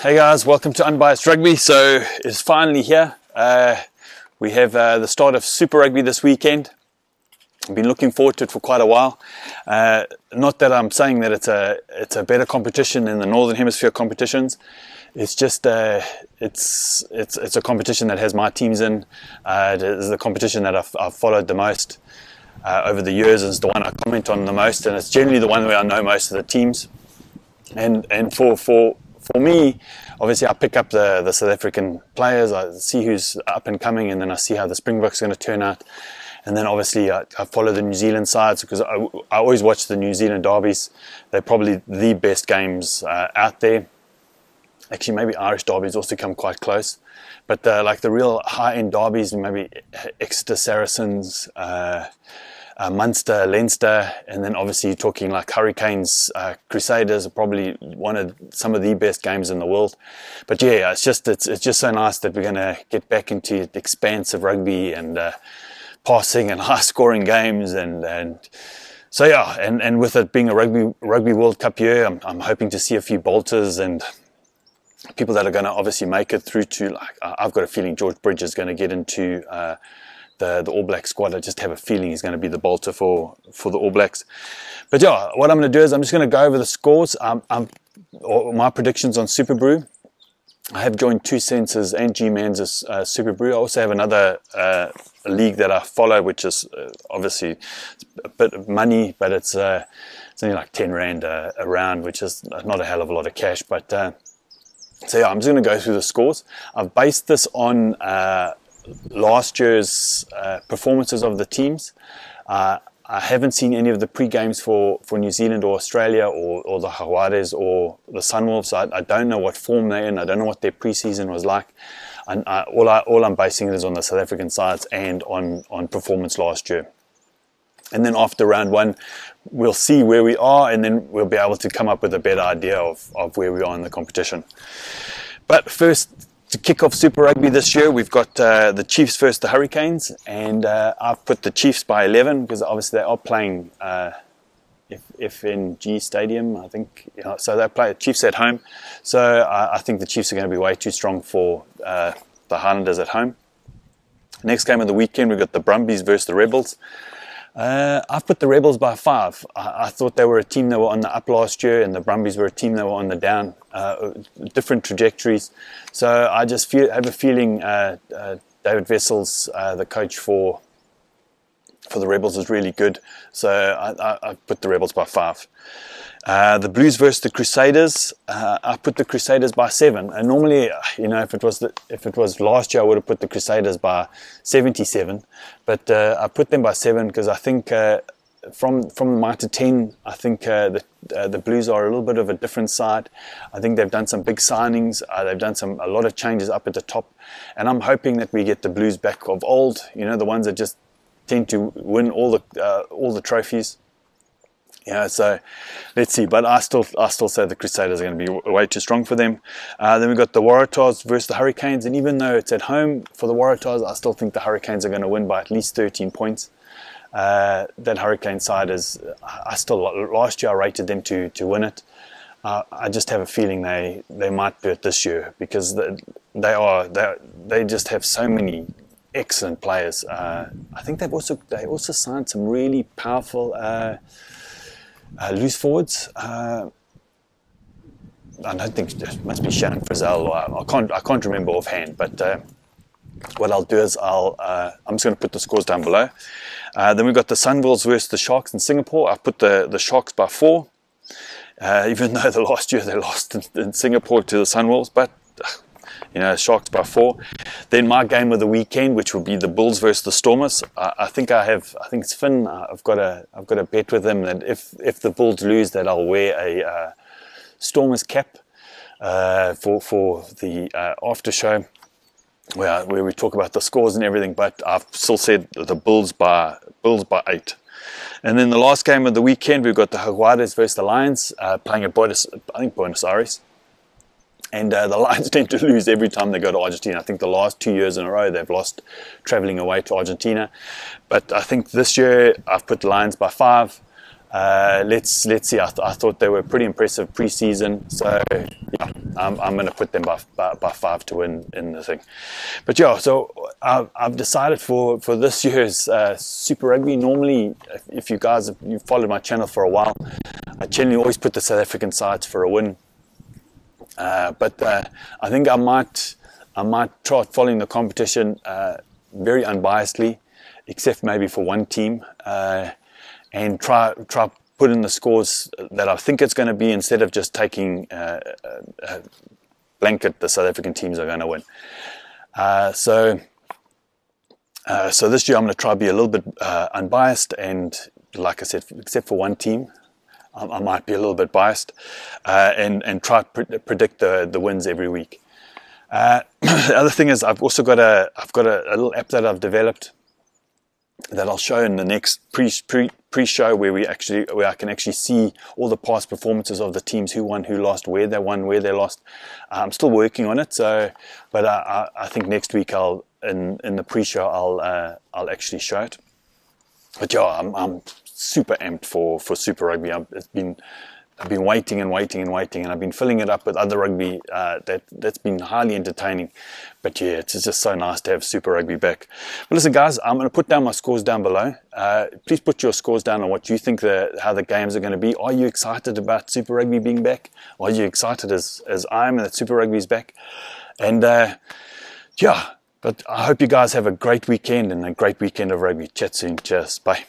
Hey guys, welcome to Unbiased Rugby. So it's finally here. We have the start of Super Rugby this weekend. I've been looking forward to it for quite a while. Not that I'm saying that it's a better competition than the Northern Hemisphere competitions. It's just it's a competition that has my teams in. It is the competition that I've followed the most over the years. It's the one I comment on the most, and it's generally the one where I know most of the teams. And for me, obviously I pick up the South African players, I see who's up and coming, and then I see how the Springboks are going to turn out. And then obviously I follow the New Zealand sides because I always watch the New Zealand derbies. They're probably the best games out there. Actually, maybe Irish derbies also come quite close. But like the real high-end derbies, maybe Exeter Saracens, Munster, Leinster, and then obviously you're talking like Hurricanes, Crusaders are probably some of the best games in the world. But yeah, it's just so nice that we're going to get back into the expanse of rugby and passing and high-scoring games, and so yeah, and with it being a rugby World Cup year, I'm hoping to see a few bolters and people that are going to obviously make it through to, like, I've got a feeling George Bridge is going to get into the All Black squad. I just have a feeling he's going to be the bolter for the All Blacks. But yeah, what I'm going to do is I'm just going to go over the scores, or my predictions on Super Brew. I have joined 2 Senses and G-Man's Super Brew. I also have another league that I follow, which is obviously a bit of money, but it's only like 10 Rand a round, which is not a hell of a lot of cash. But so yeah, I'm just going to go through the scores. I've based this on last year's performances of the teams. I haven't seen any of the pre-games for New Zealand or Australia or the Jaguares or the Sunwolfs. I don't know what form they're in. I don't know what their pre-season was like. And all I'm basing it is on the South African sides and on performance last year. And then after round 1, we'll see where we are, and then we'll be able to come up with a better idea of where we are in the competition. But first, to kick off Super Rugby this year, we've got the Chiefs versus the Hurricanes, and I've put the Chiefs by 11 because obviously they are playing FNG Stadium, I think. So they play Chiefs at home. So I think the Chiefs are going to be way too strong for the Highlanders at home. Next game of the weekend, we've got the Brumbies versus the Rebels. I've put the Rebels by 5. I thought they were a team that were on the up last year, and the Brumbies were a team that were on the down, different trajectories. So I just have a feeling David Wessels, the coach for the Rebels, is really good. So I put the Rebels by 5. The Blues versus the Crusaders, I put the Crusaders by 7. And normally, if it was last year, I would have put the Crusaders by 77. But I put them by 7 because I think from the Mitre 10, I think the Blues are a little bit of a different side. I think they've done some big signings. They've done a lot of changes up at the top, and I'm hoping that we get the Blues back of old. The ones that just tend to win all the trophies. So let's see. But I still say the Crusaders are going to be way too strong for them. Then we've got the Waratahs versus the Hurricanes, and even though it's at home for the Waratahs, I still think the Hurricanes are going to win by at least 13 points. That Hurricane side last year I rated them to win it. I just have a feeling they might do it this year because they just have so many excellent players. I think they also signed some really powerful loose forwards. I don't think it must be Shannon Frizzell. I can't remember offhand. But what I'll do is I'm just going to put the scores down below. Then we've got the Sunwolfs versus the Sharks in Singapore. I put the Sharks by 4, even though the last year they lost in Singapore to the Sunwolves. But Sharks by 4. Then my game of the weekend, which will be the Bulls versus the Stormers. I think it's Finn. I've got a bet with him that if the Bulls lose, that I'll wear a Stormers cap for the after show where we talk about the scores and everything. But I've still said the Bulls by 8. And then the last game of the weekend, we've got the Jaguares versus the Lions playing at Buenos Aires. And the Lions tend to lose every time they go to Argentina. I think the last 2 years in a row they've lost travelling away to Argentina. But I think this year I've put the Lions by 5. let's see. I thought they were pretty impressive pre-season, so yeah, I'm going to put them by 5 to win in the thing. But yeah, so I've decided for this year's Super Rugby. Normally, if you guys you've followed my channel for a while, I generally always put the South African sides for a win. But I think I might try following the competition very unbiasedly, except maybe for one team, and try put in the scores that I think it's going to be, instead of just taking blanket the South African teams are going to win. So this year I'm going to try to be a little bit unbiased, and like I said, except for one team, I might be a little bit biased, and try to predict the wins every week. The other thing is I've got a little app that I've developed that I'll show in the next pre-show, where I can actually see all the past performances of the teams, who won, who lost, where they won, where they lost. I'm still working on it, but I think next week in the pre-show I'll actually show it. But yeah, I'm super amped for Super Rugby. I've been waiting and waiting and waiting, and I've been filling it up with other rugby that's been highly entertaining. But yeah, it's just so nice to have Super Rugby back. But listen, guys, I'm going to put down my scores down below. Please put your scores down on what you think how the games are going to be. Are you excited about Super Rugby being back? Are you excited as I am that Super Rugby is back? And yeah, but I hope you guys have a great weekend and a great weekend of rugby. Chat soon. Cheers. Bye.